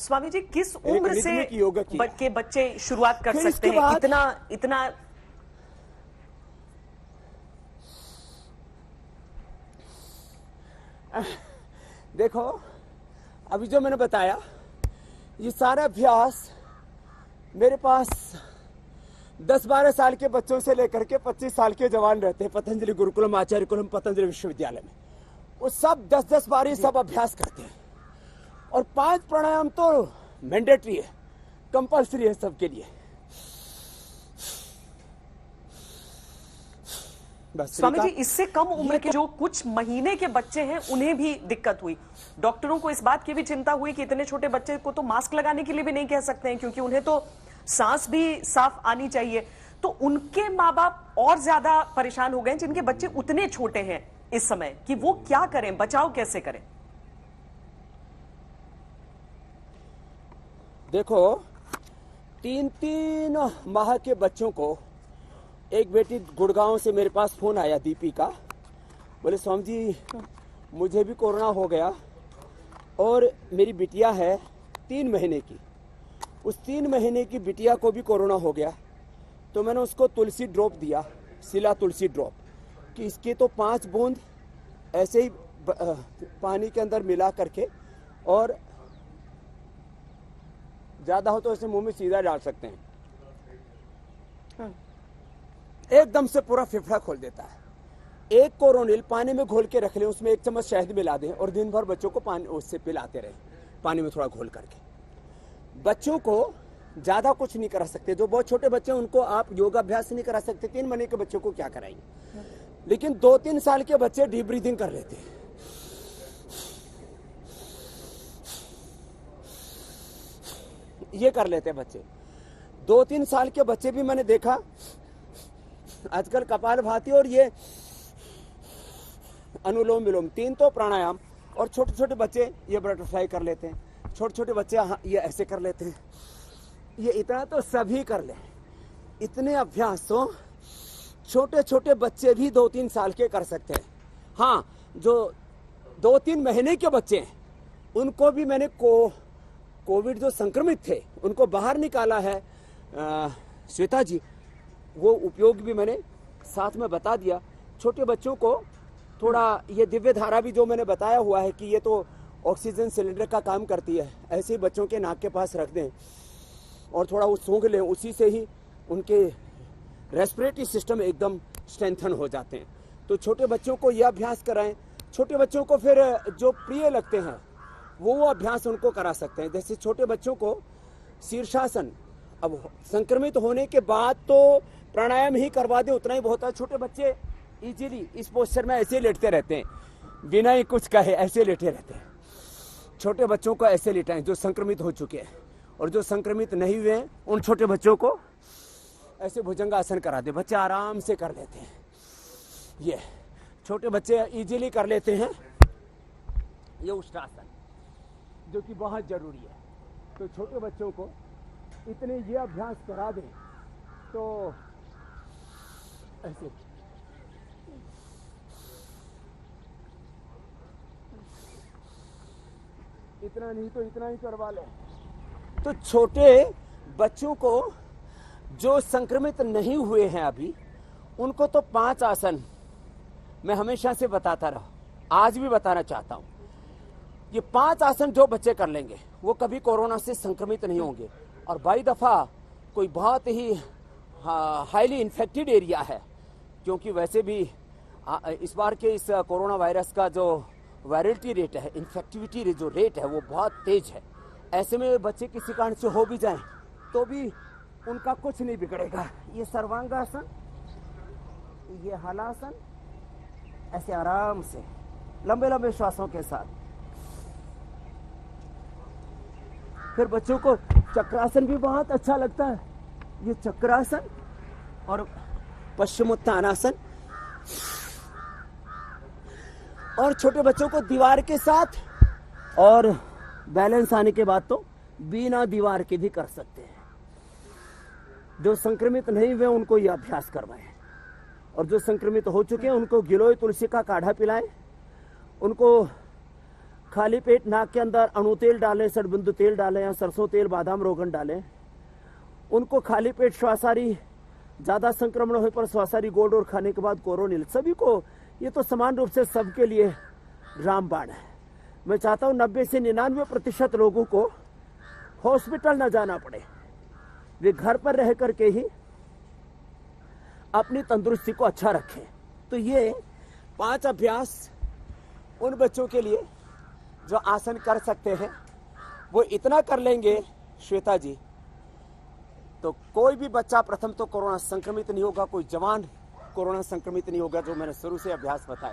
स्वामी जी, किस उम्र से के बच्चे शुरुआत कर सकते हैं इतना देखो, अभी जो मैंने बताया ये सारा अभ्यास मेरे पास 10-12 साल के बच्चों से लेकर के 25 साल के जवान रहते हैं पतंजलि गुरुकुलम, आचार्य कुलम, पतंजलि विश्वविद्यालय में। वो सब 10-10 बार ही सब अभ्यास करते हैं। और 5 प्राणायाम तो मैंडेटरी है, कंपल्सरी है सबके लिए। स्वामी जी, इससे कम उम्र के जो कुछ महीने के बच्चे हैं उन्हें भी दिक्कत हुई। डॉक्टरों को इस बात की भी चिंता हुई कि इतने छोटे बच्चे को तो मास्क लगाने के लिए भी नहीं कह सकते हैं, क्योंकि उन्हें तो सांस भी साफ आनी चाहिए। तो उनके माँ बाप और ज्यादा परेशान हो गए जिनके बच्चे उतने छोटे हैं इस समय, कि वो क्या करें, बचाव कैसे करें। देखो, 3-3 माह के बच्चों को, एक बेटी गुड़गांव से मेरे पास फोन आया, दीपिका, बोले स्वामी जी मुझे भी कोरोना हो गया और मेरी बिटिया है 3 महीने की, उस 3 महीने की बिटिया को भी कोरोना हो गया। तो मैंने उसको तुलसी ड्रॉप दिया, सिला तुलसी ड्रॉप, कि इसकी तो 5 बूंद ऐसे ही पानी के अंदर मिला करके, और ज्यादा हो तो इसे मुंह में सीधा डाल सकते हैं, एकदम से पूरा फेफड़ा खोल देता है। एक कोरोनिल पानी में घोल के रख लें, उसमें 1 चम्मच शहद मिला दें और दिन भर बच्चों को पानी उससे पिलाते रहें, पानी में थोड़ा घोल करके। बच्चों को ज्यादा कुछ नहीं करा सकते, जो बहुत छोटे बच्चे हैं उनको आप योगाभ्यास नहीं करा सकते। 3 महीने के बच्चों को क्या कराएंगे, लेकिन 2-3 साल के बच्चे डीप ब्रीदिंग कर लेते हैं। ये कर लेते हैं बच्चे। 2-3 साल के बच्चे भी मैंने देखा आजकल कपालभाति और ये अनुलोम विलोम, 3 तो प्राणायाम, और छोटे छोटे बच्चे ये बटरफ्लाई कर लेते हैं, छोटे छोटे बच्चे ये ऐसे कर लेते हैं। ये इतना तो सभी कर ले। इतने अभ्यास तो छोटे छोटे बच्चे भी 2-3 साल के कर सकते हैं। हाँ, जो 2-3 महीने के बच्चे हैं उनको भी मैंने कोविड जो संक्रमित थे उनको बाहर निकाला है श्वेता जी, वो उपयोग भी मैंने साथ में बता दिया। छोटे बच्चों को थोड़ा ये दिव्य धारा भी जो मैंने बताया हुआ है कि ये तो ऑक्सीजन सिलेंडर का काम करती है, ऐसे ही बच्चों के नाक के पास रख दें और थोड़ा वो सूंघ लें, उसी से ही उनके रेस्पिरेटरी सिस्टम एकदम स्ट्रेंथन हो जाते हैं। तो छोटे बच्चों को यह अभ्यास कराएं। छोटे बच्चों को फिर जो प्रिय लगते हैं वो अभ्यास उनको करा सकते हैं। जैसे छोटे बच्चों को शीर्षासन, अब संक्रमित होने के बाद तो प्राणायाम ही करवा दे उतना ही बहुत है। छोटे बच्चे इजीली इस पोस्चर में ऐसे लेटते रहते हैं, बिना ही कुछ कहे ऐसे लेटे रहते हैं। छोटे बच्चों को ऐसे लेटाएं जो संक्रमित हो चुके हैं, और जो संक्रमित नहीं हुए हैं उन छोटे बच्चों को ऐसे भुजंगासन करा दे, बच्चे आराम से कर लेते हैं। ये छोटे बच्चे इजीली कर लेते हैं। ये उष्टासन जो कि बहुत जरूरी है, तो छोटे बच्चों को इतने ये अभ्यास करा दें तो ऐसे इतना नहीं तो इतना ही करवा लें। तो छोटे बच्चों को जो संक्रमित नहीं हुए हैं अभी, उनको तो 5 आसन मैं हमेशा से बताता रहा, आज भी बताना चाहता हूं। ये 5 आसन जो बच्चे कर लेंगे वो कभी कोरोना से संक्रमित नहीं होंगे। और बाई दफा कोई बहुत ही हाईली इन्फेक्टेड एरिया है, क्योंकि वैसे भी इस बार के इस कोरोना वायरस का जो वायरलिटी रेट है, इन्फेक्टिविटी जो रेट है वो बहुत तेज है। ऐसे में बच्चे किसी कारण से हो भी जाएं तो भी उनका कुछ नहीं बिगड़ेगा। ये सर्वांगासन, ये हलासन, ऐसे आराम से लंबे लंबे श्वासों के साथ। फिर बच्चों को चक्रासन भी बहुत अच्छा लगता है, ये चक्रासन और पश्चिमोत्तानासन। और छोटे बच्चों को दीवार के साथ, और बैलेंस आने के बाद तो बिना दीवार के भी कर सकते हैं। जो संक्रमित नहीं हुए उनको यह अभ्यास करवाएं, और जो संक्रमित हो चुके हैं उनको गिलोय तुलसी का काढ़ा पिलाएं, उनको खाली पेट नाक के अंदर अणु तेल डालें, सड़बिंदु तेल डालें या सरसों तेल, बादाम, रोगन डालें। उनको खाली पेट श्वासारी ज्यादा संक्रमण होने पर श्वासारी गोल्ड और खाने के बाद कोरोनिल, सभी को ये तो समान रूप से सबके लिए रामबाण है। मैं चाहता हूं 90 से 99% लोगों को हॉस्पिटल न जाना पड़े, वे घर पर रह करके ही अपनी तंदुरुस्ती को अच्छा रखें। तो ये 5 अभ्यास उन बच्चों के लिए जो आसन कर सकते हैं, वो इतना कर लेंगे श्वेता जी, तो कोई भी बच्चा प्रथम तो कोरोना संक्रमित नहीं होगा, कोई जवान कोरोना संक्रमित नहीं होगा, जो मैंने शुरू से अभ्यास बताया।